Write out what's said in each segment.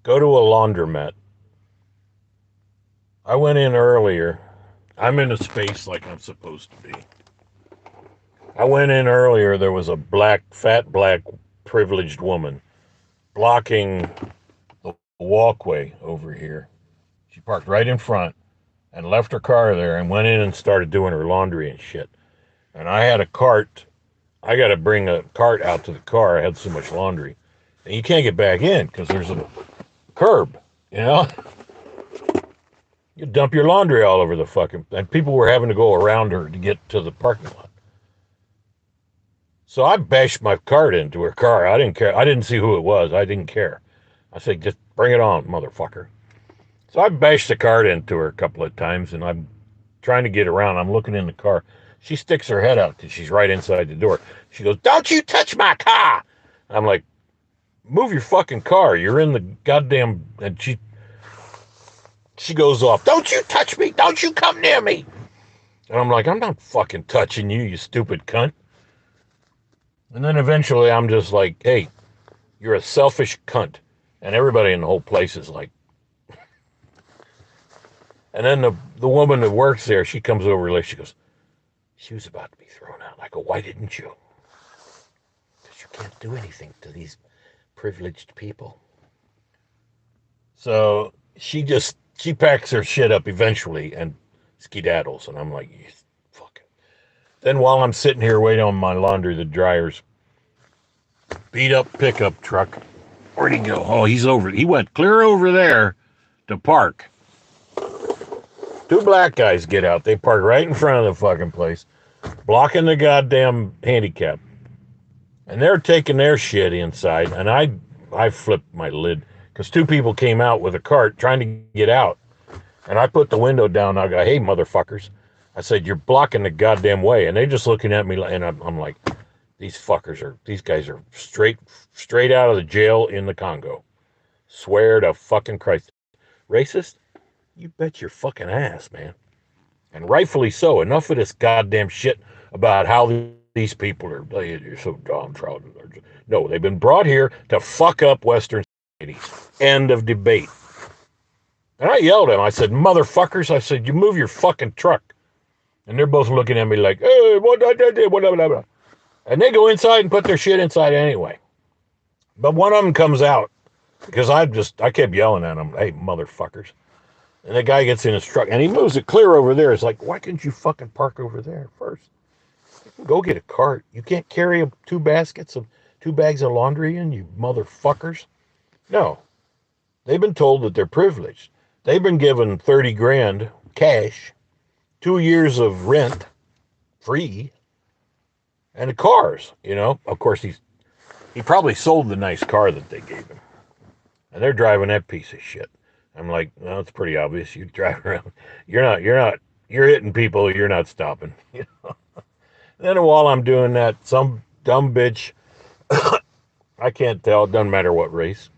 Go to a laundromat. I went in earlier. I'm in a space like I'm supposed to be. I went in earlier. There was a fat black, privileged woman blocking the walkway over here. She parked right in front and left her car there and went in and started doing her laundry and shit. And I had a cart. I got to bring a cart out to the car. I had so much laundry. And you can't get back in because there's a curb, you know? You dump your laundry all over the fucking. And people were having to go around her to get to the parking lot. So I bashed my cart into her car. I didn't care. I didn't see who it was. I didn't care. I said, just bring it on, motherfucker. So I bashed the cart into her a couple of times, and I'm trying to get around. I'm looking in the car. She sticks her head out because she's right inside the door. She goes, "Don't you touch my car!" I'm like, "Move your fucking car. You're in the goddamn." And she goes off. "Don't you touch me! Don't you come near me!" And I'm like, "I'm not fucking touching you, you stupid cunt." And then eventually, I'm just like, "Hey, you're a selfish cunt," and everybody in the whole place is like. And then the woman that works there, she comes over and she goes, "She was about to be thrown out." I go, "Why didn't you?" Because you can't do anything to these privileged people. So she packs her shit up eventually and skedaddles, and I'm like, "You fucking." Then while I'm sitting here waiting on my laundry, the dryer's beat up pickup truck. Where'd he go? Oh, he's over. He went clear over there to park. Two black guys get out. They park right in front of the fucking place, blocking the goddamn handicap. And they're taking their shit inside, and I flipped my lid because two people came out with a cart trying to get out, and I put the window down. I go, "Hey, motherfuckers!" I said, "You're blocking the goddamn way," and they're just looking at me, and I'm like, these guys are straight out of the jail in the Congo. Swear to fucking Christ, racist? You bet your fucking ass, man. And rightfully so. Enough of this goddamn shit about how these people are. You're so downtrodden. No, they've been brought here to fuck up Western society. End of debate. And I yelled at them. I said, "Motherfuckers!" I said, "You move your fucking truck." And they're both looking at me like, "Hey, what I did, what blah, blah, blah." And they go inside and put their shit inside anyway. But one of them comes out because I kept yelling at him, "Hey, motherfuckers!" And the guy gets in his truck and he moves it clear over there. It's like, why couldn't you fucking park over there first? Go get a cart. You can't carry two bags of laundry in, you motherfuckers. No, they've been told that they're privileged. They've been given 30 grand cash, 2 years of rent free, and the cars. Of course, he probably sold the nice car that they gave him, and they're driving that piece of shit. I'm like, well, it's pretty obvious. You drive around, you're hitting people. You're not stopping. Then while I'm doing that, some dumb bitch, I can't tell. It doesn't matter what race.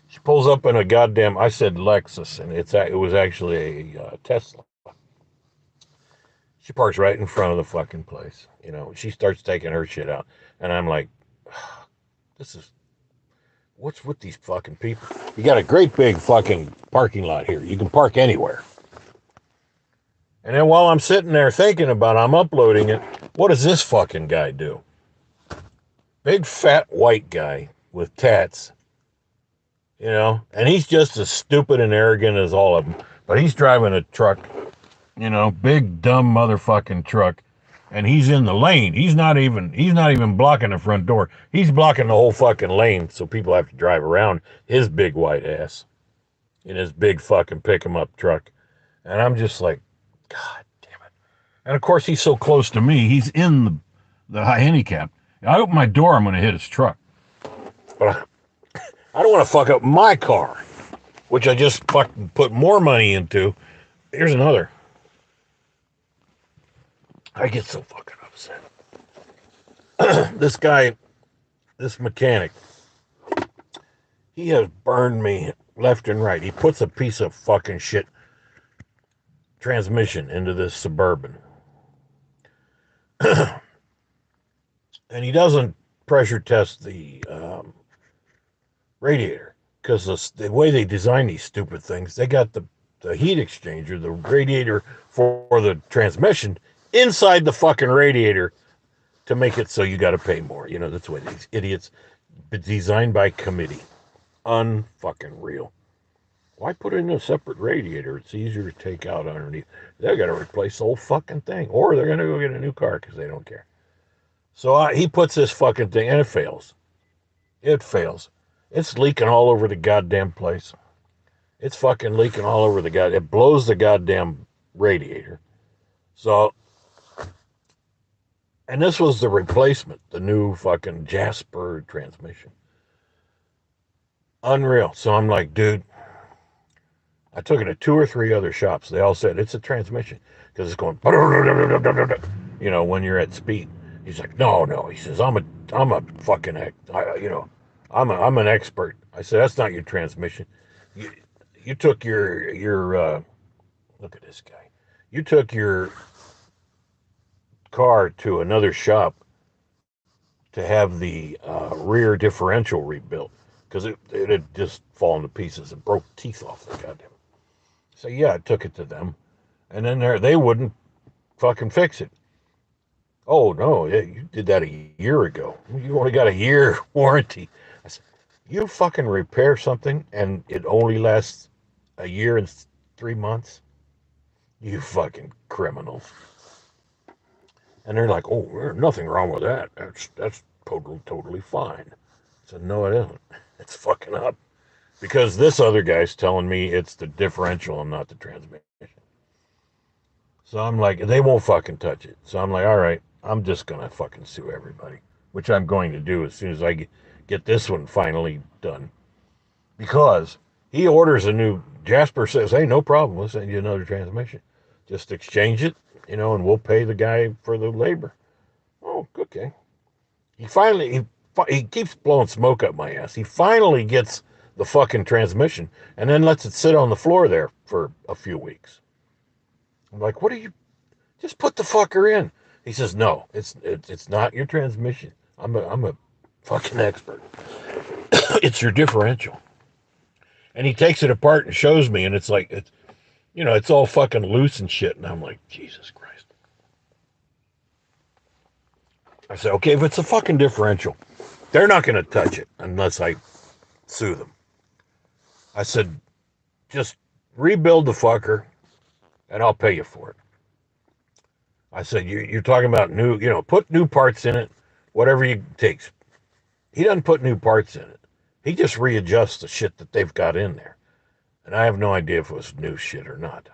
She pulls up in a goddamn. I said Lexus, and it was actually a Tesla. She parks right in front of the fucking place. She starts taking her shit out, and I'm like, this is what's with these fucking people? You got a great big fucking parking lot here. You can park anywhere. And then while I'm sitting there thinking about it, I'm uploading it. What does this fucking guy do? Big fat white guy with tats, and he's just as stupid and arrogant as all of them. But he's driving a truck, big dumb motherfucking truck, and he's in the lane. He's not even blocking the front door. He's blocking the whole fucking lane, so people have to drive around his big white ass in his big fucking pick 'em up truck. And I'm just like, God damn it. And of course, he's so close to me. He's in the high handicap. I open my door, I'm going to hit his truck. But I don't want to fuck up my car, which I just fucking put more money into. Here's another. I get so fucking upset. This guy, this mechanic, he has burned me left and right. He puts a piece of fucking shit transmission into this Suburban. And he doesn't pressure test the radiator because the way they design these stupid things, they got the heat exchanger, the radiator for the transmission inside the fucking radiator to make it so you got to pay more. You know, that's what these idiots, designed by committee. Unfucking real. Why put in a separate radiator? It's easier to take out underneath. They're going to replace the whole fucking thing. Or they're going to go get a new car because they don't care. So he puts this fucking thing, and it fails. It fails. It's leaking all over the goddamn place. It's fucking leaking all over the god. It blows the goddamn radiator. So, and this was the replacement, the new fucking Jasper transmission. Unreal. So I'm like, dude, I took it to 2 or 3 other shops. They all said it's a transmission because it's going, you know, when you're at speed. He's like, no. He says, I'm a fucking, you know, I'm an expert. I said, that's not your transmission. You took your look at this guy. You took your car to another shop to have the rear differential rebuilt because it had just fallen to pieces and broke teeth off the goddamn. So yeah, I took it to them, and then they wouldn't fucking fix it. Oh no, you did that a year ago. You only got a year warranty. I said, you fucking repair something and it only lasts a year and 3 months? You fucking criminals. And they're like, oh, there's nothing wrong with that. That's totally fine. I said, no, it isn't. It's fucking up. Because this other guy's telling me it's the differential and not the transmission. So I'm like, they won't fucking touch it. So I'm like, all right, I'm just going to fucking sue everybody, which I'm going to do as soon as I get this one finally done. Because he orders a new, Jasper says, hey, no problem, we'll send you another transmission. Just exchange it, you know, and we'll pay the guy for the labor. Oh, okay. He keeps blowing smoke up my ass. He finally gets the fucking transmission and then lets it sit on the floor there for a few weeks. I'm like, what are you, just put the fucker in. He says, no, it's not your transmission. I'm a fucking expert. It's your differential. And he takes it apart and shows me, and it's like, it's all fucking loose and shit. And I'm like, Jesus Christ. I said, okay, if it's a fucking differential, they're not going to touch it unless I sue them. I said, just rebuild the fucker, and I'll pay you for it. I said, you're talking about new, put new parts in it, whatever it takes. He doesn't put new parts in it. He just readjusts the shit that they've got in there. And I have no idea if it was new shit or not.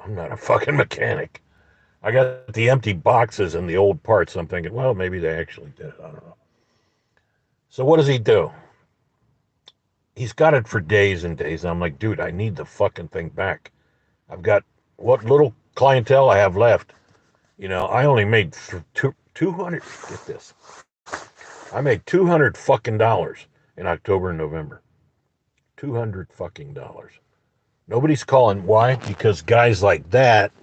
I'm not a fucking mechanic. I got the empty boxes and the old parts. I'm thinking, well, maybe they actually did it. I don't know. So what does he do? He's got it for days and days. I'm like, dude, I need the fucking thing back. I've got what little clientele I have left. I only made 200. Get this. I made $200 fucking dollars in October and November. $200 fucking dollars. Nobody's calling. Why? Because guys like that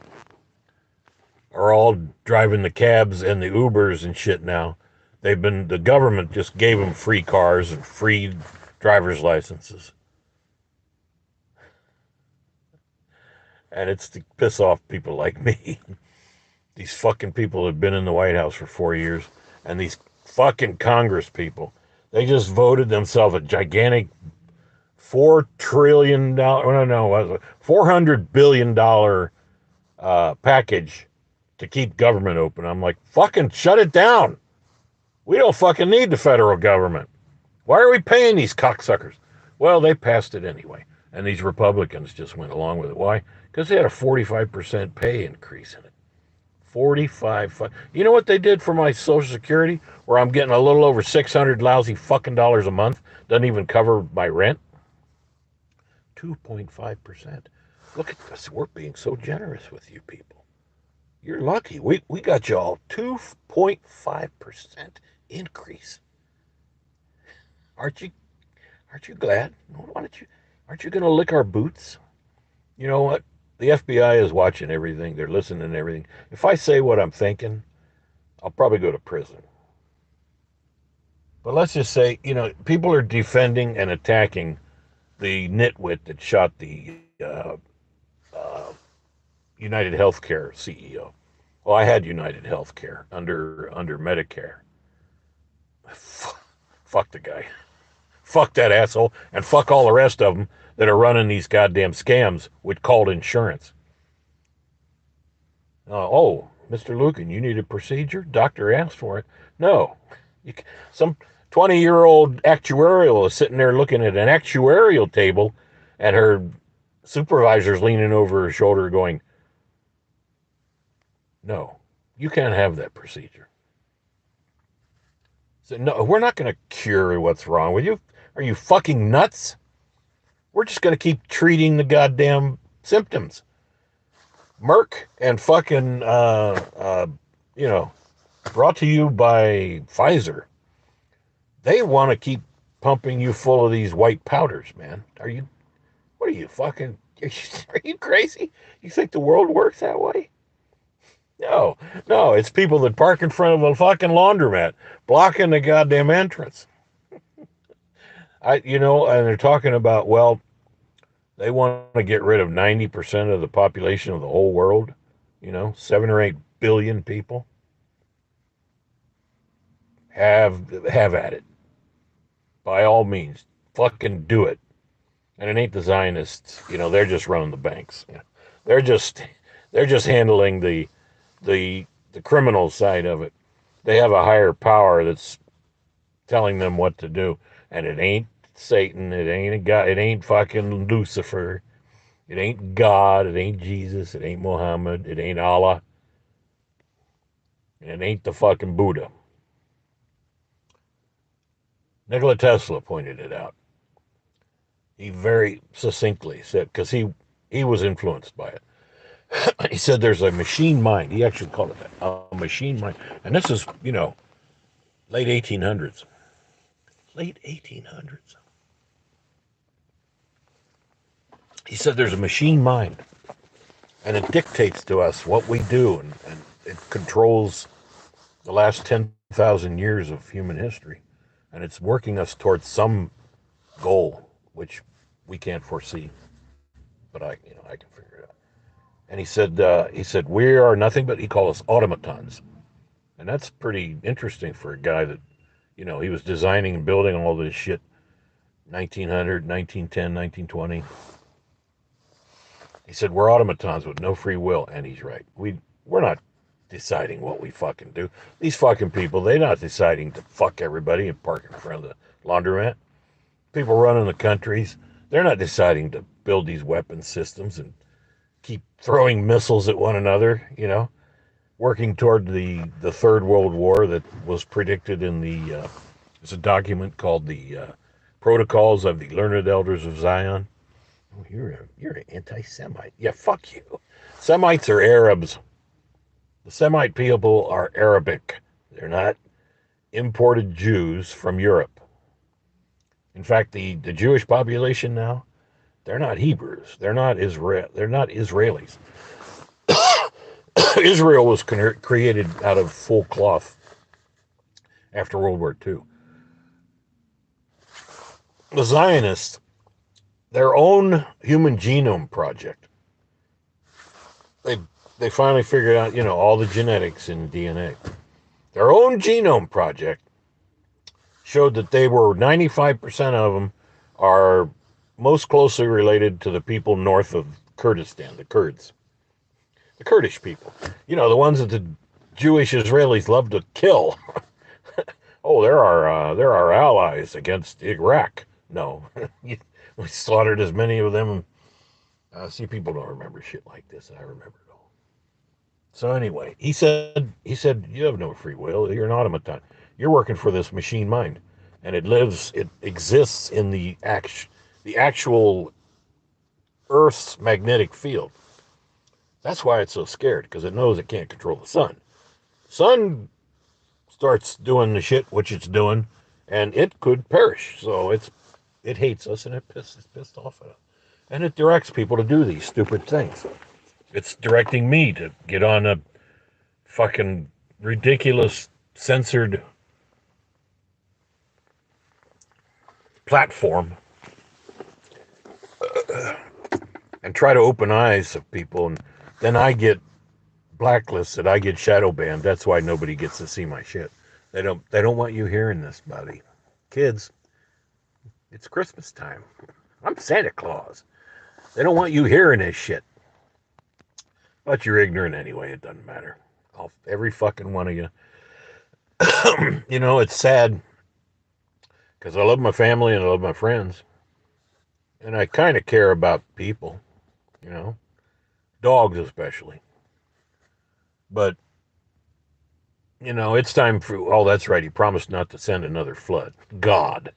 are all driving the cabs and the Ubers and shit now. The government just gave them free cars and free driver's licenses. And it's to piss off people like me. These fucking people have been in the White House for 4 years. And these fucking Congress people, they just voted themselves a gigantic $4 trillion, $400 billion package to keep government open. I'm like, fucking shut it down. We don't fucking need the federal government. Why are we paying these cocksuckers? Well, they passed it anyway. And these Republicans just went along with it. Why? Because they had a 45% pay increase in it. 45. You know what they did for my Social Security, where I'm getting a little over 600 lousy fucking dollars a month? Doesn't even cover my rent. 2.5%. Look at this. We're being so generous with you people. You're lucky. We got you all 2.5% increase. Aren't you glad? Aren't you going to lick our boots? You know what? The FBI is watching everything. They're listening to everything. If I say what I'm thinking, I'll probably go to prison. But let's just say, you know, people are defending and attacking the nitwit that shot the uh, United Healthcare CEO. Well, I had United Healthcare under Medicare. Fuck the guy. Fuck that asshole, and fuck all the rest of them that are running these goddamn scams with called insurance. Oh, Mr. Lucan, you need a procedure? Doctor asked for it. No. You, some 20-year-old actuarial is sitting there looking at an actuarial table, and her supervisor's leaning over her shoulder going, no, you can't have that procedure. So, no, we're not going to cure what's wrong with you. Are you fucking nuts? We're just going to keep treating the goddamn symptoms. Merck and fucking, you know, brought to you by Pfizer. They want to keep pumping you full of these white powders, man. What are you fucking, are you crazy? You think the world works that way? No, no, it's people that park in front of a fucking laundromat blocking the goddamn entrance. You know, and they're talking about, well, they want to get rid of 90% of the population of the whole world, you know, 7 or 8 billion people. Have at it. By all means, fucking do it. And it ain't the Zionists, you know, they're just running the banks. You know. They're just handling the criminal side of it. They have a higher power that's telling them what to do, and it ain't Satan, it ain't a God, it ain't fucking Lucifer, it ain't God, it ain't Jesus, it ain't Muhammad, it ain't Allah, and it ain't the fucking Buddha. Nikola Tesla pointed it out. He very succinctly said, because he was influenced by it. He said there's a machine mind. He actually called it that, a machine mind. And this is, you know, late 1800s. Late 1800s. He said there's a machine mind, and it dictates to us what we do, and it controls the last 10,000 years of human history. And it's working us towards some goal, which we can't foresee. But I can figure it out. And he said, we are nothing but, he called us automatons. And that's pretty interesting for a guy that, you know, he was designing and building all this shit 1900, 1910, 1920. He said, we're automatons with no free will. And he's right. We're not deciding what we fucking do. These fucking people, they're not deciding to fuck everybody and park in front of the laundromat. People running the countries, they're not deciding to build these weapon systems and keep throwing missiles at one another, you know, working toward the Third World War that was predicted in there's a document called the Protocols of the Learned Elders of Zion. Oh, you're an anti-Semite. Yeah, fuck you. Semites are Arabs. The Semite people are Arabic. They're not imported Jews from Europe. In fact, the Jewish population now, they're not Hebrews. They're not Israelis. Israel was created out of full cloth after World War II. The Zionists, their own human genome project, they finally figured out, you know, all the genetics in DNA. Their own genome project showed that they were 95% of them are most closely related to the people north of Kurdistan, the Kurds, the Kurdish people. You know, the ones that the Jewish Israelis love to kill. Oh, they're our allies against Iraq. No, we slaughtered as many of them. See, people don't remember shit like this. I remember it all. So anyway, he said, you have no free will. You're an automaton. You're working for this machine mind, and it exists in the actual Earth's magnetic field. That's why it's so scared, because it knows it can't control the sun. Sun starts doing the shit which it's doing, and it could perish. So it hates us, and it's pissed off at us, and it directs people to do these stupid things. It's directing me to get on a fucking ridiculous censored platform and try to open eyes of people, and then I get blacklisted, I get shadow banned. That's why nobody gets to see my shit. They don't want you hearing this, buddy. Kids, it's Christmas time. I'm Santa Claus. They don't want you hearing this shit. But you're ignorant anyway, it doesn't matter. Every fucking one of you. You know, it's sad because I love my family and I love my friends. And I kind of care about people, you know, dogs especially. But, you know, it's time for, oh, that's right, he promised not to send another flood. God.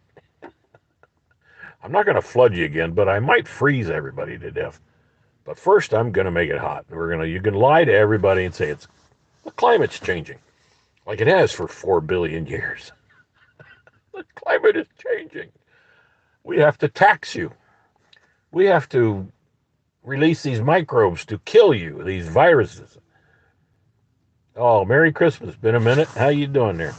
I'm not going to flood you again, but I might freeze everybody to death. But first, I'm going to make it hot. You can lie to everybody and say the climate's changing, like it has for 4 billion years. The climate is changing. We have to tax you. We have to release these microbes to kill you, these viruses. Oh, Merry Christmas. Been a minute. How you doing there?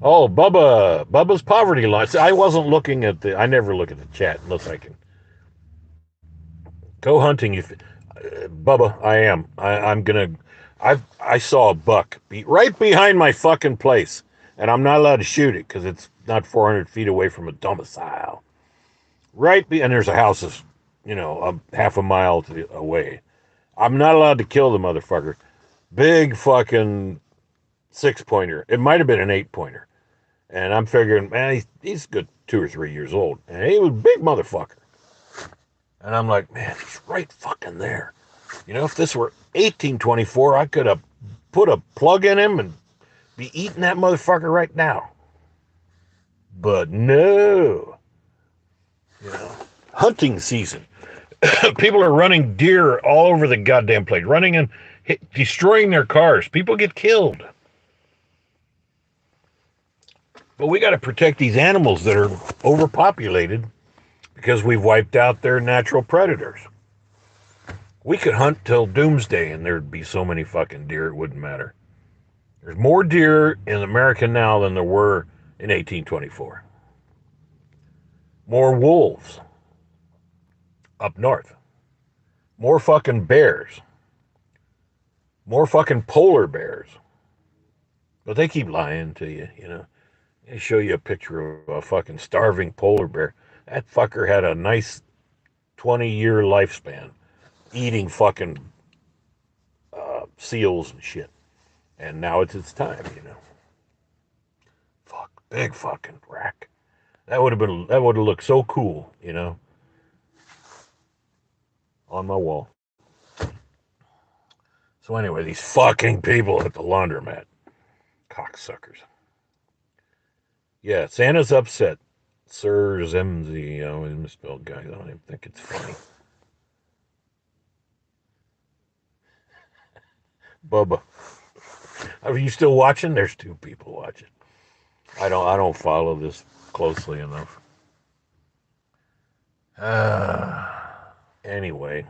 Oh, Bubba's poverty line. See, I wasn't looking at I never look at the chat unless I can. Go hunting. Bubba, I am. I'm going to, I saw a buck right behind my fucking place, and I'm not allowed to shoot it because it's not 400 feet away from a domicile. And there's a house that's, you know, half a mile away. I'm not allowed to kill the motherfucker. Big fucking 6-pointer. It might have been an 8-pointer. And I'm figuring, man, he's good 2 or 3 years old. And he was a big motherfucker. And I'm like, man, he's right fucking there. You know, if this were 1824, I could have put a plug in him and be eating that motherfucker right now. But no. You know, hunting season. People are running deer all over the goddamn place, running and destroying their cars. People get killed. But we got to protect these animals that are overpopulated because we've wiped out their natural predators. We could hunt till doomsday and there'd be so many fucking deer it wouldn't matter. There's more deer in America now than there were in 1824. More wolves up north. More fucking bears. More fucking polar bears. But they keep lying to you, you know. They show you a picture of a fucking starving polar bear. That fucker had a nice 20-year lifespan eating fucking seals and shit. And now it's its time, you know. Fuck, big fucking rack. That would have looked so cool, you know, on my wall. So anyway, these fucking people at the laundromat. Cocksuckers. Yeah, Santa's upset. Sir Zemzi, you know, misspelled guy. I don't even think it's funny. Bubba. Are you still watching? There's 2 people watching. I don't follow this closely enough. Anyway.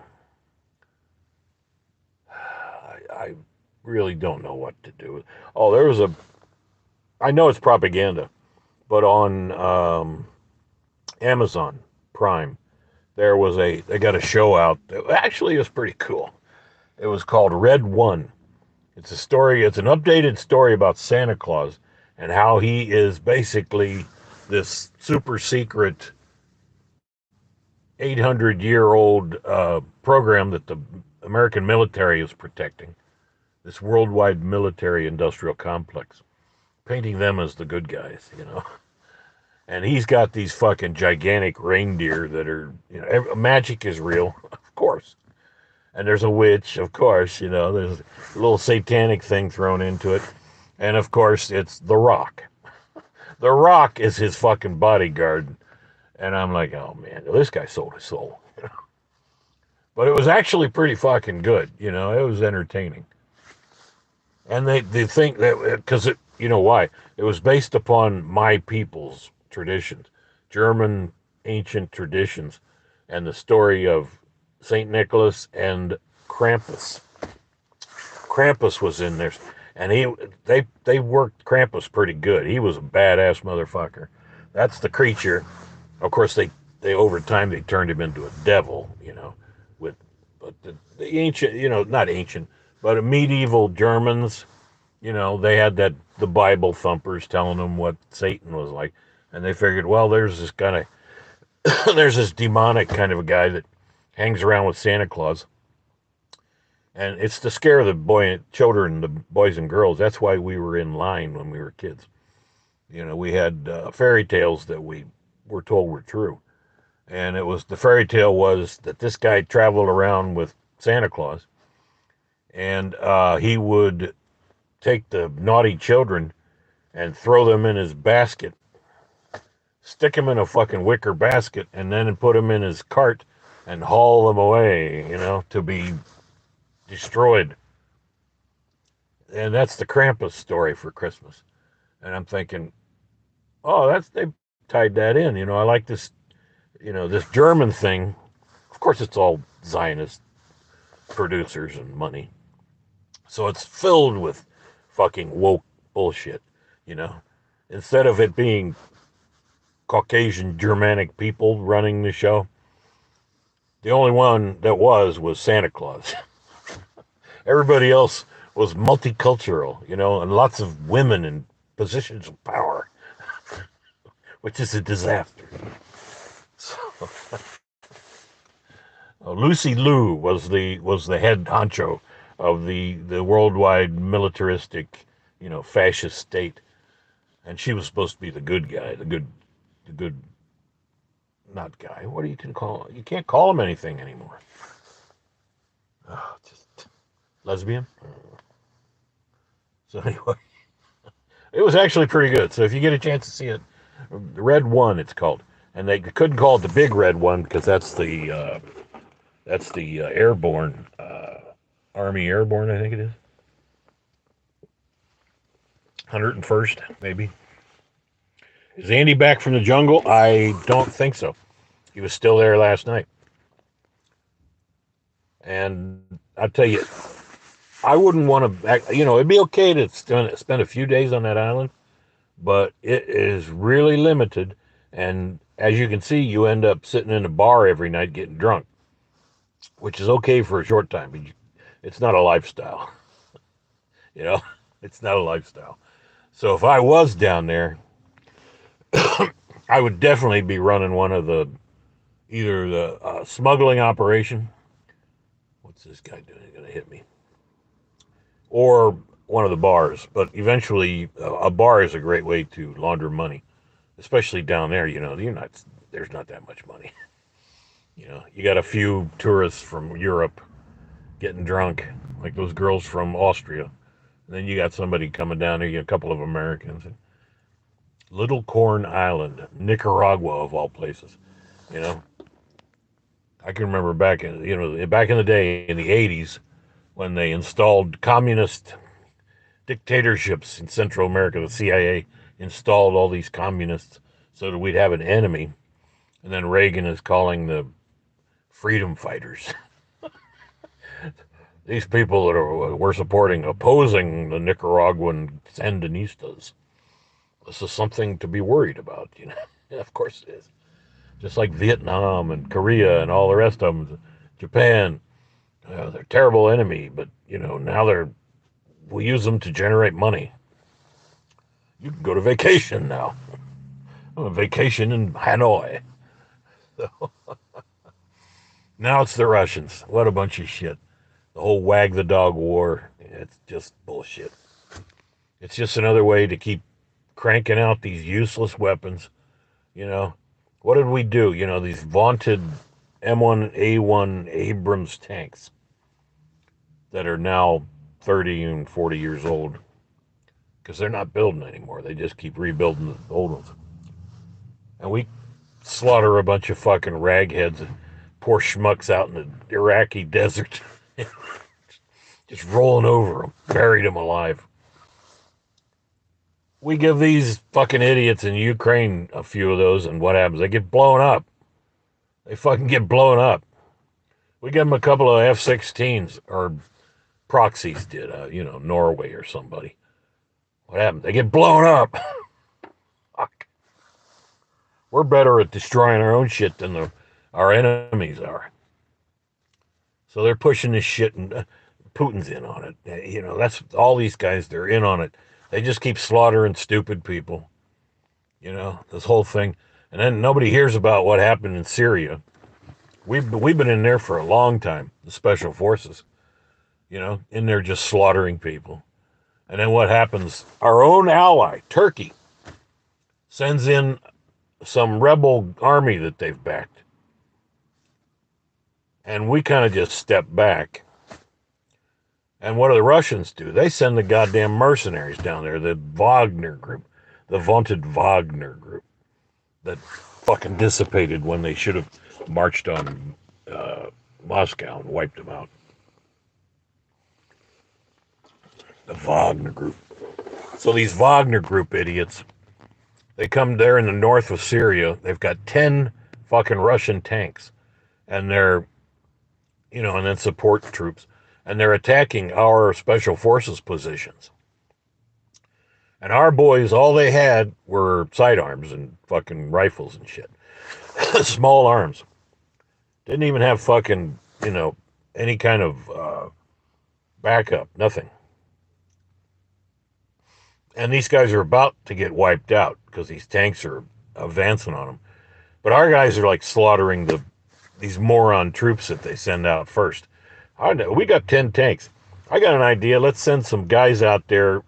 I really don't know what to do. Oh, I know it's propaganda, but on Amazon Prime, they got a show out that actually was pretty cool. It was called Red One. It's an updated story about Santa Claus and how he is basically this super secret 800-year-old program that the American military is protecting. This worldwide military industrial complex, painting them as the good guys, you know. And he's got these fucking gigantic reindeer that are, you know, magic is real, of course. And there's a witch, of course, you know, there's a little satanic thing thrown into it. And of course, it's The Rock. The Rock is his fucking bodyguard. And I'm like, oh man, this guy sold his soul. But it was actually pretty fucking good, you know, it was entertaining. And they think that, because you know why? It was based upon my people's traditions, German ancient traditions, and the story of St. Nicholas and Krampus. Krampus was in there, and they worked Krampus pretty good. He was a badass motherfucker. That's the creature Of course, they over time they turned him into a devil, with but the ancient, not ancient, but medieval Germans, they had the Bible thumpers telling them what Satan was like, and they figured, well, there's this kind of there's this demonic kind of a guy that hangs around with Santa Claus, and it's to scare the children, the boys and girls. That's why we were in line when we were kids. We had fairy tales that we were told were true. And the fairy tale was that this guy traveled around with Santa Claus, and he would take the naughty children and throw them in his basket, stick them in a fucking wicker basket, and then put them in his cart and haul them away, to be destroyed. And that's the Krampus story for Christmas. And I'm thinking, oh, they tied that in. I like this, this German thing. Of course, it's all Zionist producers and money. So it's filled with fucking woke bullshit, Instead of it being Caucasian Germanic people running the show, the only one that was Santa Claus. Everybody else was multicultural, and lots of women in positions of power, which is a disaster. So, Lucy Liu was the head honcho of the worldwide militaristic, fascist state, and she was supposed to be the good guy, the good, not guy. What you call? You can't call him anything anymore. Oh, just lesbian. So anyway, it was actually pretty good. So if you get a chance to see it, Red One, it's called, and they couldn't call it the Big Red One because that's the airborne Army Airborne, I think it is. 101st, maybe. Is Andy back from the jungle? I don't think so. He was still there last night. And I'll tell you, I wouldn't want to, it'd be okay to spend a few days on that island, but it is really limited. And as you can see, you end up sitting in a bar every night getting drunk, which is okay for a short time, but it's not a lifestyle. It's not a lifestyle. So if I was down there, I would definitely be running one of either the smuggling operation. What's this guy doing? He's going to hit me. Or one of the bars. But eventually, a bar is a great way to launder money, especially down there. There's not that much money. You got a few tourists from Europe getting drunk, like those girls from Austria. And then you got somebody coming down there, you got a couple of Americans. Little Corn Island, Nicaragua of all places. I can remember back in the day in the 80s when they installed communist dictatorships in Central America. The CIA installed all these communists so that we'd have an enemy. And then Reagan is calling the freedom fighters. These people that were opposing the Nicaraguan Sandinistas. This is something to be worried about, Of course it is. Just like Vietnam and Korea and all the rest of them, Japan, they're a terrible enemy, but, now we use them to generate money. You can go to vacation now. I'm on vacation in Hanoi. So, now it's the Russians. What a bunch of shit. The whole wag the dog war, it's just bullshit. It's just another way to keep cranking out these useless weapons. What did we do? These vaunted M1A1 Abrams tanks that are now 30 and 40 years old because they're not building anymore. They just keep rebuilding the old ones. And we slaughter a bunch of fucking ragheads and poor schmucks out in the Iraqi desert. Just rolling over them, buried them alive. We give these fucking idiots in Ukraine a few of those, and what happens? They get blown up. They fucking get blown up. We give them a couple of F-16s, or proxies did, Norway or somebody. What happens? They get blown up. Fuck. We're better at destroying our own shit than our enemies are. So they're pushing this shit, and Putin's in on it. You know, that's all these guys, they're in on it. They just keep slaughtering stupid people. You know, this whole thing. And then nobody hears about what happened in Syria. We've been in there for a long time, the special forces, you know, in there just slaughtering people. And then what happens? Our own ally, Turkey, sends in some rebel army that they've backed. And we kind of just step back. And what do the Russians do? They send the goddamn mercenaries down there, the Wagner group, the vaunted Wagner group that fucking dissipated when they should have marched on Moscow and wiped them out. The Wagner group. So these Wagner group idiots, they come there in the north of Syria. They've got 10 fucking Russian tanks, and they're, you know, and then support troops, and they're attacking our special forces positions. And our boys, all they had were sidearms and fucking rifles and shit. Small arms. Didn't even have fucking, you know, any kind of backup. Nothing. And these guys are about to get wiped out because these tanks are advancing on them. But our guys are like slaughtering these moron troops that they send out first. I know, we got 10 tanks. I got an idea. Let's send some guys out there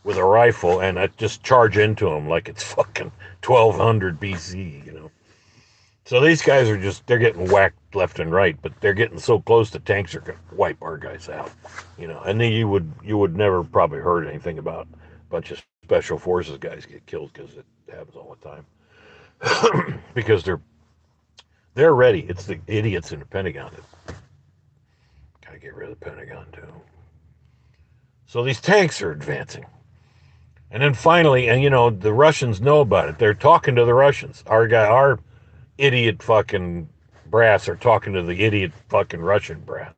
with a rifle and just charge into them like it's fucking 1200 BC, you know. So these guys are they're getting whacked left and right, but they're getting so close the tanks are going to wipe our guys out, you know. And then you would never probably heard anything about a bunch of special forces guys get killed, because it happens all the time. Because they're ready. It's the idiots in the Pentagon that gotta get rid of the Pentagon too. So these tanks are advancing. And then finally, and you know, the Russians know about it. They're talking to the Russians. Our idiot fucking brass are talking to the idiot fucking Russian brass,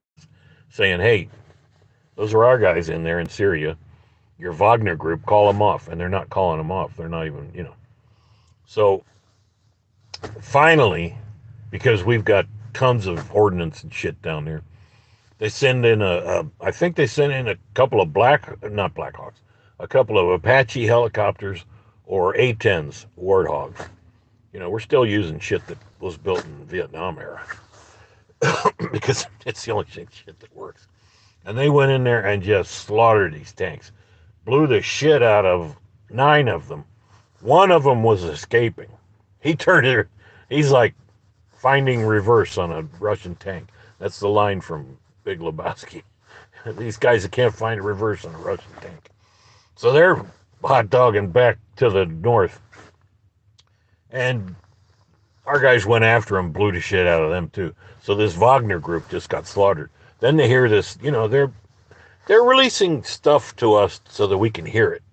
saying, hey, those are our guys in there in Syria. Your Wagner group, call them off. And they're not calling them off. They're not even, you know. So finally, because we've got tons of ordnance and shit down there, they send in I think they sent in a couple of not Blackhawks, a couple of Apache helicopters or A-10s, Warthogs. You know, we're still using shit that was built in the Vietnam era because it's the only shit that works. And they went in there and just slaughtered these tanks, blew the shit out of 9 of them. One of them was escaping. He's like finding reverse on a Russian tank. That's the line from Big Lebowski. These guys that can't find a reverse on a Russian tank. So they're hot dogging back to the north. And our guys went after them, blew the shit out of them too. So this Wagner group just got slaughtered. Then they hear this, you know, they're releasing stuff to us so that we can hear it.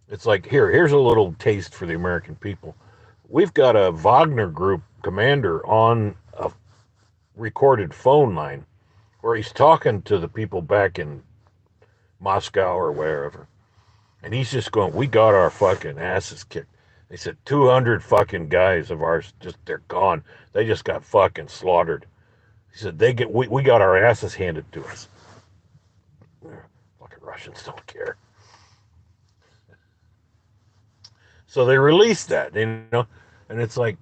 It's like, here's a little taste for the American people. We've got a Wagner group commander on a recorded phone line where he's talking to the people back in Moscow or wherever. And he's just going, we got our fucking asses kicked. They said 200 fucking guys of ours, they're gone. They just got fucking slaughtered. He said, we got our asses handed to us. Fucking Russians don't care. So they released that, you know, and it's like,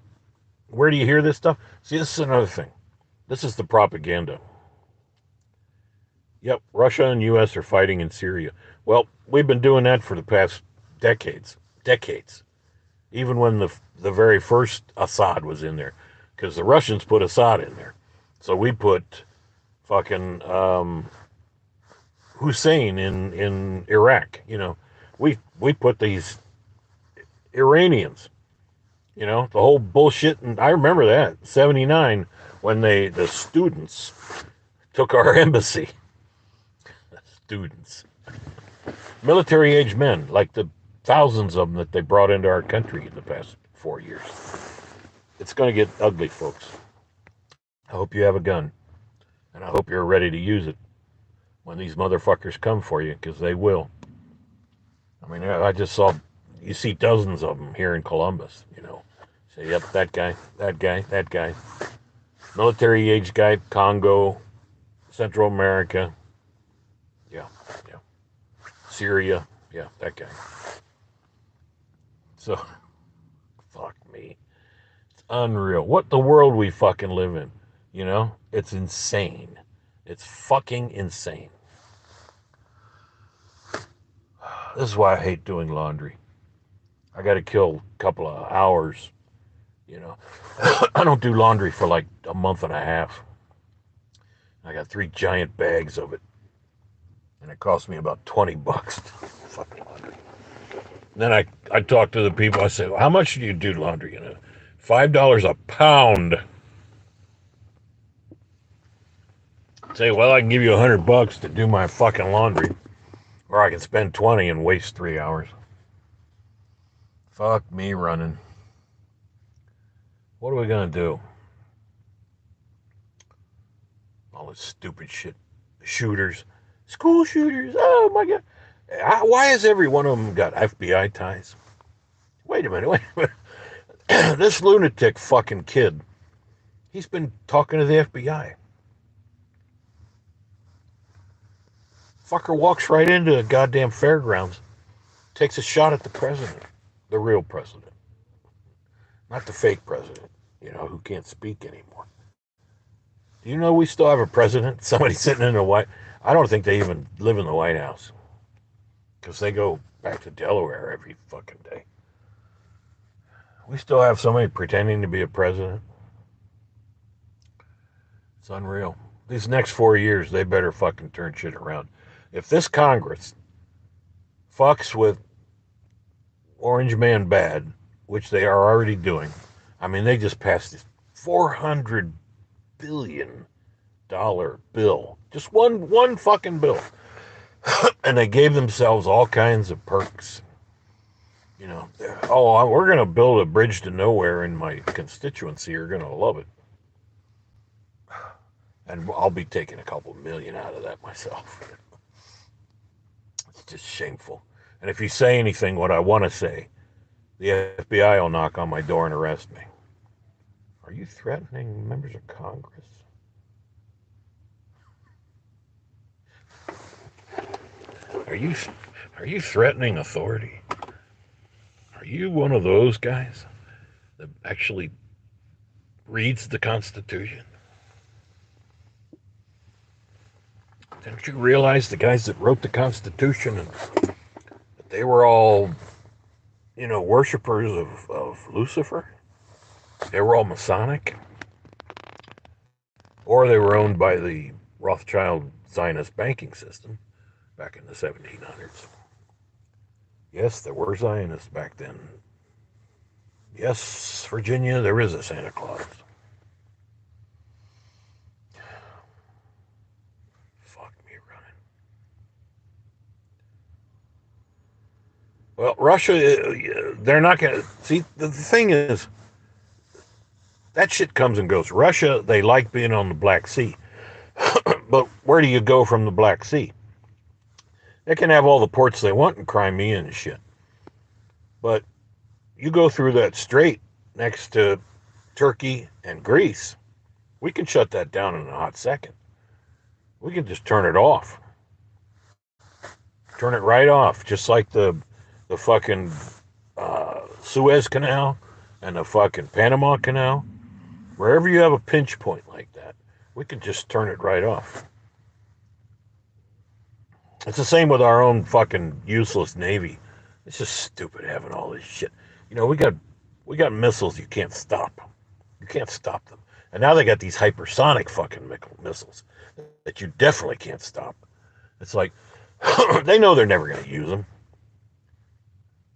where do you hear this stuff? See, this is another thing. This is the propaganda. Yep, Russia and U.S. are fighting in Syria. Well, we've been doing that for the past decades. Even when the very first Assad was in there, because the Russians put Assad in there. So we put fucking Hussein in Iraq. You know, we put these Iranians. You know, the whole bullshit. And I remember that, 79, when the students took our embassy. Students. Military-age men, like the thousands of them that they brought into our country in the past 4 years. It's going to get ugly, folks. I hope you have a gun. And I hope you're ready to use it when these motherfuckers come for you, because they will. I mean, I just saw, you see dozens of them here in Columbus, you know. Say, yep, that guy, that guy, that guy. Military age guy, Congo, Central America. Yeah, yeah. Syria. Yeah, that guy. So, fuck me. It's unreal. What the world we fucking live in. You know? It's insane. It's fucking insane. This is why I hate doing laundry. I got to kill a couple of hours. You know, I don't do laundry for like a month and a half. I got 3 giant bags of it, and it cost me about $20 fucking laundry. And then I talk to the people. I say, well, how much do you do laundry? You know, $5 a pound. Say, well, I can give you $100 to do my fucking laundry, or I can spend 20 and waste 3 hours. Fuck me running. What are we gonna do? All this stupid shit. Shooters, school shooters. Oh my god! Why has every one of them got FBI ties? Wait a minute. This lunatic fucking kid. He's been talking to the FBI. Fucker walks right into a goddamn fairgrounds, takes a shot at the president, the real president, not the fake president, you know, who can't speak anymore. Do you know we still have a president? Somebody sitting in the White. I don't think they even live in the White House because they go back to Delaware every fucking day. We still have somebody pretending to be a president. It's unreal. These next 4 years, they better fucking turn shit around. If this Congress fucks with Orange Man bad, which they are already doing, I mean, they just passed this $400 billion bill. Just one fucking bill. And they gave themselves all kinds of perks. You know, oh, we're going to build a bridge to nowhere in my constituency. You're going to love it. And I'll be taking a couple million out of that myself. It's just shameful. And if you say anything what I want to say, the FBI will knock on my door and arrest me. Are you threatening members of Congress? Are you threatening authority? Are you one of those guys that actually reads the Constitution? Didn't you realize the guys that wrote the Constitution, and that they were all, you know, worshipers of Lucifer? They were all Masonic? Or they were owned by the Rothschild Zionist banking system back in the 1700s. Yes, there were Zionists back then. Yes, Virginia, there is a Santa Claus. Fuck me running. Well, Russia, they're not going to... See, the thing is, that shit comes and goes. Russia, they like being on the Black Sea. But where do you go from the Black Sea? They can have all the ports they want in Crimea and shit. But you go through that strait next to Turkey and Greece, we can shut that down in a hot second. We can just turn it off. Turn it right off, just like the fucking Suez Canal and the fucking Panama Canal. Wherever you have a pinch point like that, we can just turn it right off. It's the same with our own fucking useless Navy. It's just stupid having all this shit. You know, we got missiles you can't stop. You can't stop them. And now they got these hypersonic fucking missiles that you definitely can't stop. It's like, they know they're never going to use them.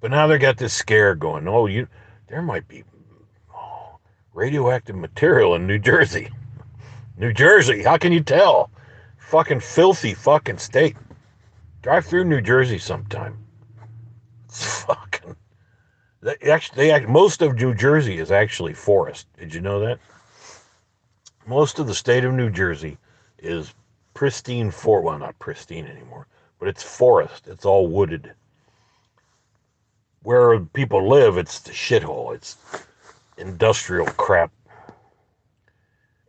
But now they got this scare going. Oh, there might be radioactive material in New Jersey. New Jersey, how can you tell? Fucking filthy fucking state. Drive through New Jersey sometime. It's fucking... most of New Jersey is actually forest. Did you know that? Most of the state of New Jersey is pristine forest. Well, not pristine anymore, but it's forest. It's all wooded. Where people live, it's the shithole. industrial crap.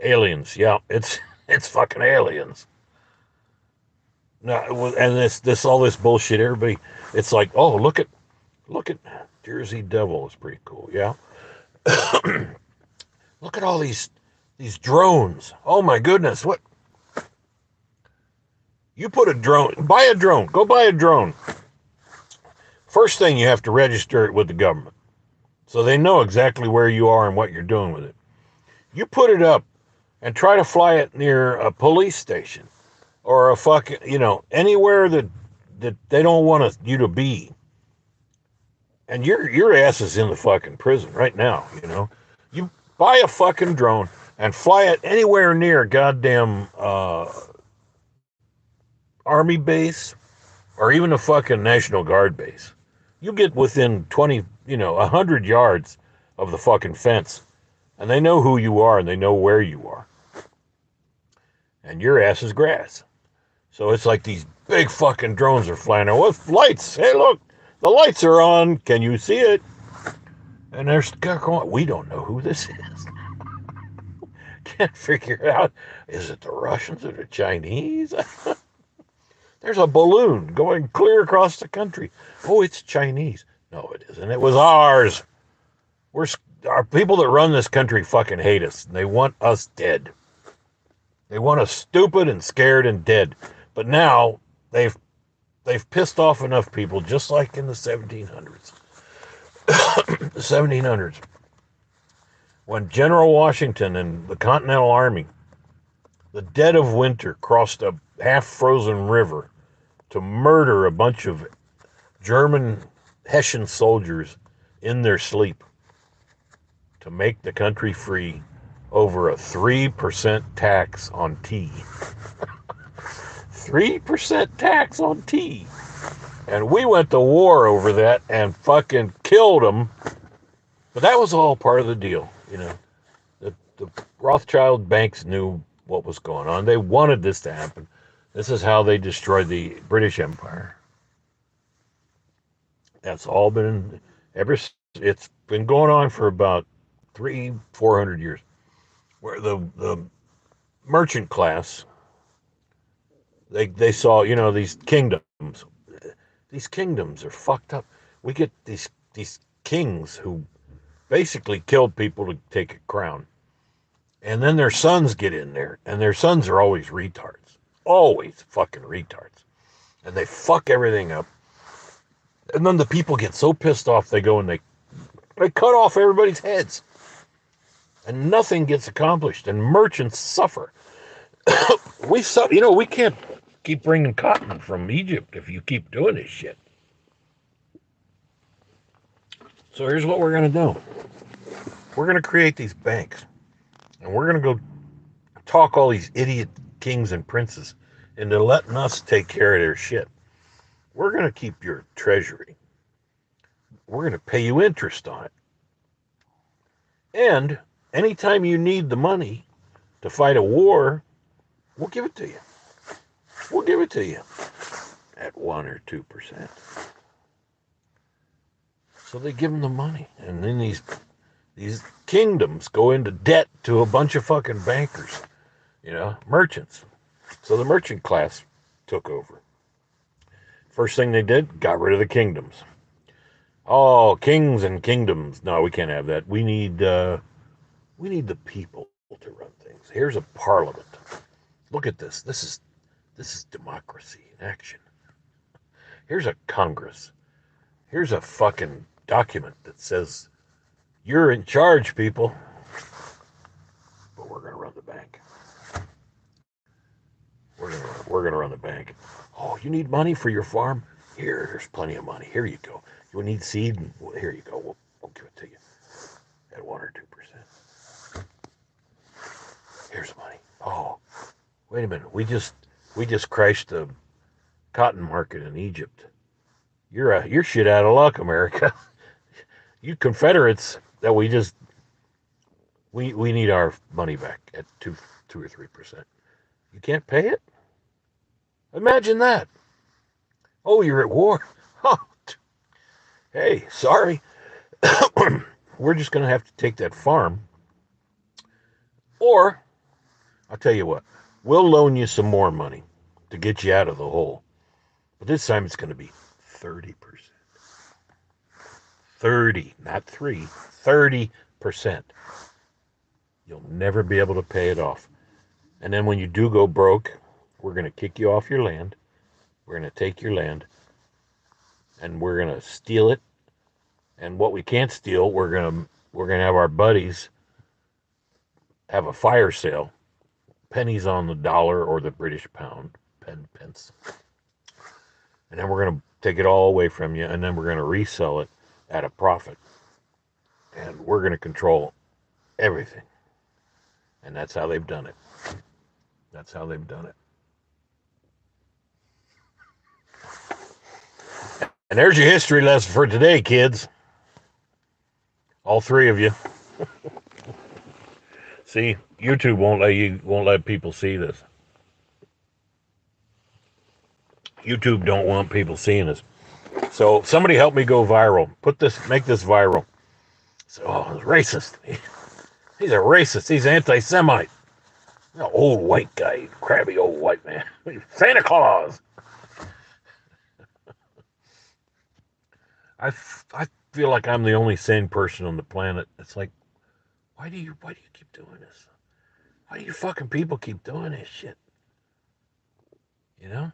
Aliens, yeah, it's fucking aliens. No, and this all this bullshit. Everybody, it's like, oh, look at Jersey Devil is pretty cool. Yeah, look at all these drones. Oh my goodness, what? You put a drone, buy a drone, go buy a drone. First thing, you have to register it with the government, so they know exactly where you are and what you're doing with it. You put it up and try to fly it near a police station or a fucking, anywhere that they don't want you to be. And your ass is in the fucking prison right now, You buy a fucking drone and fly it anywhere near a goddamn army base or even a fucking National Guard base. You get within 20, 100 yards of the fucking fence, and they know who you are and they know where you are. And your ass is grass. So it's like these big fucking drones are flying around with lights. Hey, look, the lights are on. Can you see it? And there's going, we don't know who this is. Can't figure it out. Is it the Russians or the Chinese? There's a balloon going clear across the country. Oh, it's Chinese. No, it isn't. It was ours. Our people that run this country fucking hate us. And they want us dead. They want us stupid and scared and dead. But now they've pissed off enough people, just like in the 1700s. The 1700s. When General Washington and the Continental Army, the dead of winter, crossed a half-frozen river to murder a bunch of German Hessian soldiers in their sleep to make the country free over a 3% tax on tea. 3% tax on tea. And we went to war over that and fucking killed them. But that was all part of the deal, The Rothschild banks knew what was going on. They wanted this to happen. This is how they destroyed the British Empire. That's all been it's been going on for about 400 years, where the merchant class, they saw, these kingdoms. These kingdoms are fucked up. We get these kings who basically killed people to take a crown. And then their sons get in there, and their sons are always retards. Always fucking retards. And they fuck everything up. And then the people get so pissed off, they go and they cut off everybody's heads. And nothing gets accomplished, and merchants suffer. We can't keep bringing cotton from Egypt if you keep doing this shit. So here's what we're going to do. We're going to create these banks, and we're going to go talk all these idiot kings and princes into letting us take care of their shit. We're going to keep your treasury. We're going to pay you interest on it. And anytime you need the money to fight a war, we'll give it to you. We'll give it to you at 1 or 2%. So they give them the money, and then these kingdoms go into debt to a bunch of fucking bankers, merchants. So the merchant class took over. First thing they did, got rid of the kingdoms. Oh, kings and kingdoms. No, we can't have that. We need the people to run things. Here's a parliament. Look at this. This is democracy in action. Here's a Congress. Here's a fucking document that says you're in charge, people. But we're going to run the bank. We're going to run the bank. Oh, you need money for your farm? Here's plenty of money. Here you go. You need seed? Here you go. We'll give it to you at 1 or 2%. Here's money. Oh, wait a minute. We just crashed the cotton market in Egypt. You're shit out of luck, America. You Confederates that we need our money back at 2 or 3%. You can't pay it? Imagine that. Oh, you're at war. Oh, hey, sorry. we're just going to have to take that farm. Or, I'll tell you what, we'll loan you some more money to get you out of the hole. But this time it's going to be 30%. 30, not 3, 30%. You'll never be able to pay it off. And then when you do go broke, we're going to kick you off your land. We're going to take your land. And we're going to steal it. And what we can't steal, we're going to have our buddies have a fire sale. Pennies on the dollar or the British pound. Pence. And then we're going to take it all away from you. And then we're going to resell it at a profit. And we're going to control everything. And that's how they've done it. That's how they've done it. And there's your history lesson for today, kids. All 3 of you. See, YouTube won't let people see this. YouTube don't want people seeing this. So somebody help me go viral. Make this viral. So, oh, he's racist. He's a racist. He's anti-Semite. An old white guy, crabby old white man. Santa Claus. I feel like I'm the only sane person on the planet. It's like, why do you keep doing this? Why do you fucking people keep doing this shit? You know?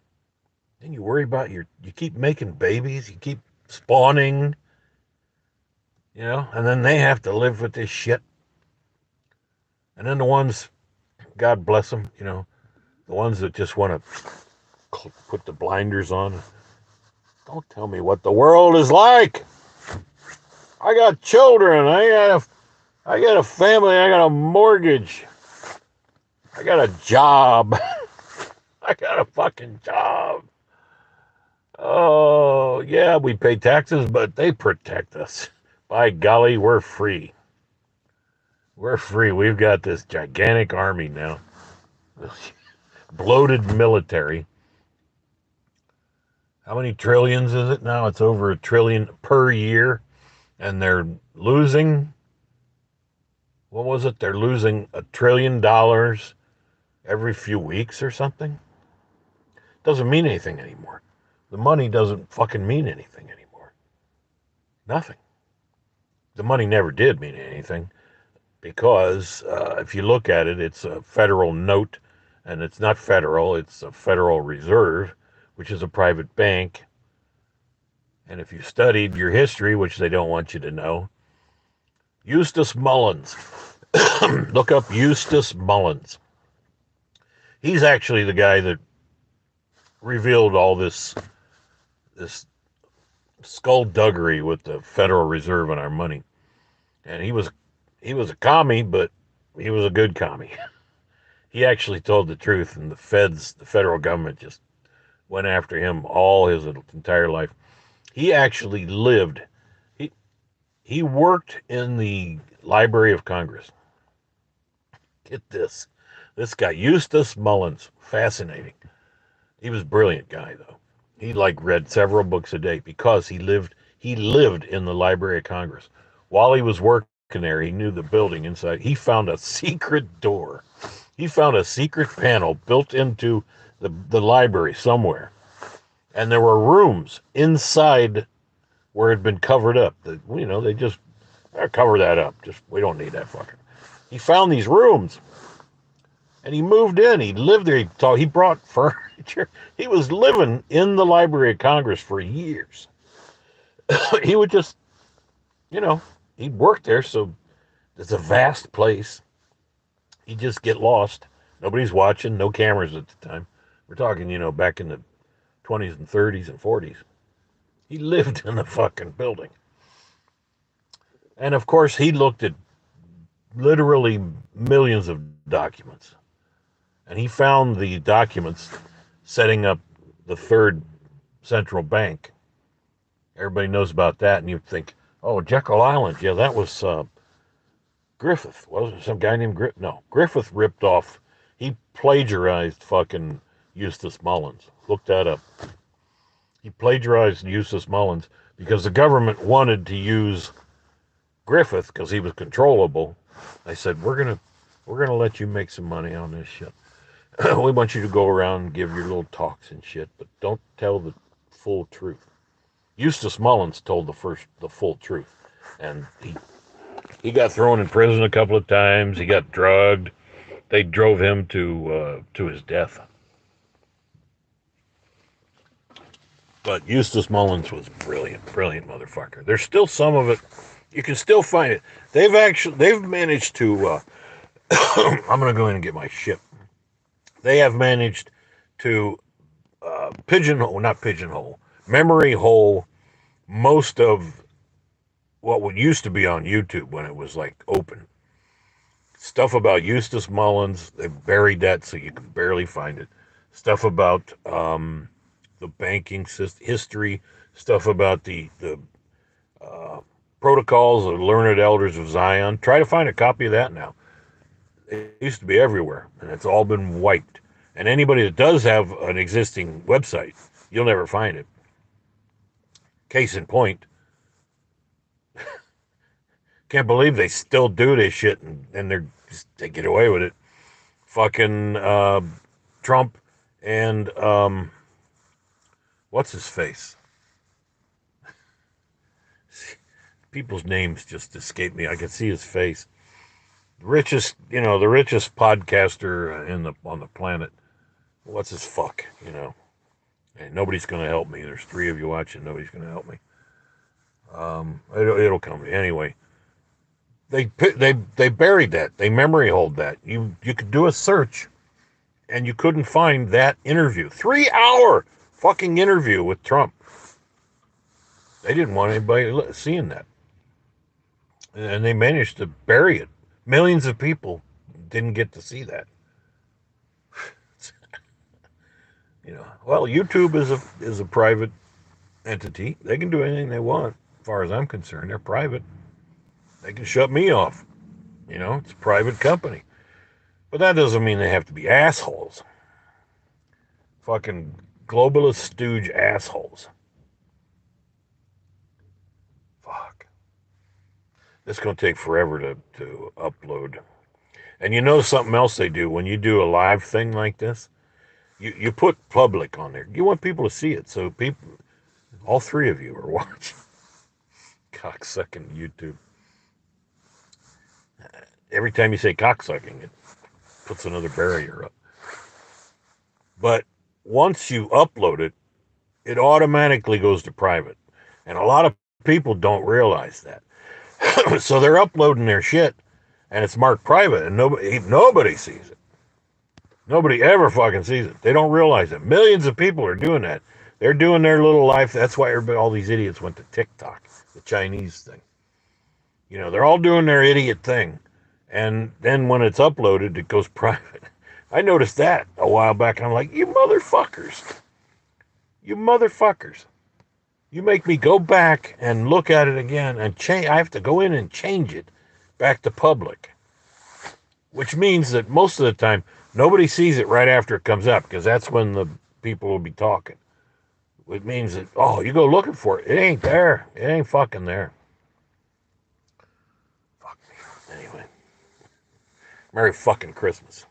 Then you worry about you keep making babies, you keep spawning, you know, and then they have to live with this shit. And then the ones, God bless them, you know, the ones that just want to put the blinders on. Don't tell me what the world is like. I got children. I got a family. I got a mortgage. I got a job. I got a fucking job. Oh, yeah, we pay taxes, but they protect us. By golly, we're free. We're free. We've got this gigantic army now. This bloated military. How many trillions is it now? It's over $1 trillion per year. And they're losing, what was it? They're losing $1 trillion every few weeks or something. Doesn't mean anything anymore. The money doesn't fucking mean anything anymore. Nothing. The money never did mean anything because if you look at it, it's a federal note, and it's not federal, it's a Federal Reserve, which is a private bank. And if you studied your history, which they don't want you to know, Eustace Mullins, look up Eustace Mullins. He's actually the guy that revealed all this skullduggery with the Federal Reserve and our money. And he was a commie, but he was a good commie. He actually told the truth, and the federal government just went after him all his entire life. He actually lived, he worked in the Library of Congress. Get this guy, Eustace Mullins, fascinating. He was a brilliant guy, though. He read several books a day because he lived in the Library of Congress. While he was working there, he knew the building inside. He found a secret door. He found a secret panel built into the library somewhere. And there were rooms inside where it had been covered up. They just cover that up. We don't need that fucker. He found these rooms. And he moved in. He lived there. He brought furniture. He was living in the Library of Congress for years. He would just, he'd work there. So it's a vast place. He'd just get lost. Nobody's watching. No cameras at the time. We're talking, back in the 20s and 30s and 40s. He lived in the fucking building. And of course, he looked at literally millions of documents. And he found the documents setting up the third central bank. Everybody knows about that, and you think, oh, Jekyll Island. Yeah, that was Griffith. Wasn't some guy named Griffith? No, Griffith ripped off. He plagiarized fucking Eustace Mullins. Look that up. He plagiarized Eustace Mullins because the government wanted to use Griffith, because he was controllable, I said, we're gonna let you make some money on this shit. We want you to go around and give your little talks and shit, but don't tell the full truth. Eustace Mullins told the full truth, and he got thrown in prison a couple of times. He got drugged. They drove him to his death. But Eustace Mullins was brilliant motherfucker. There's still some of it. You can still find it. They've managed to. I'm gonna go in and get my ship. They have managed to not pigeonhole, memory hole most of what would used to be on YouTube when it was like open. Stuff about Eustace Mullins, they buried that so you can barely find it. Stuff about the banking system, history, stuff about the protocols of learned elders of Zion. Try to find a copy of that now. It used to be everywhere, and it's all been wiped. And anybody that does have an existing website, you'll never find it. Case in point, can't believe they still do this shit, and they get away with it. Fucking Trump and what's his face? People's names just escape me. I can see his face. The richest podcaster on the planet. What's his fuck? And nobody's gonna help me. There's 3 of you watching. Nobody's gonna help me. It'll come anyway. They buried that. They memory hold that. You could do a search, and you couldn't find that interview. 3-hour fucking interview with Trump. They didn't want anybody seeing that, and they managed to bury it. Millions of people didn't get to see that. Well, YouTube is a private entity. They can do anything they want, as far as I'm concerned. They're private. They can shut me off. It's a private company. But that doesn't mean they have to be assholes. Fucking globalist stooge assholes. Fuck. It's going to take forever to upload. And something else they do when you do a live thing like this? You put public on there. You want people to see it. So all 3 of you are watching. Cocksucking YouTube. Every time you say cocksucking, it puts another barrier up. But once you upload it, it automatically goes to private. And a lot of people don't realize that. So they're uploading their shit, and it's marked private, and nobody sees it. Nobody ever fucking sees it. They don't realize it. Millions of people are doing that. They're doing their little life. That's why all these idiots went to TikTok, the Chinese thing. They're all doing their idiot thing. And then when it's uploaded, it goes private. I noticed that a while back. I'm like, you motherfuckers. You motherfuckers. You make me go back and look at it again and change. I have to go in and change it back to public. Which means that most of the time, nobody sees it right after it comes up, because that's when the people will be talking. It means that, you go looking for it. It ain't there. It ain't fucking there. Fuck me. Anyway. Merry fucking Christmas.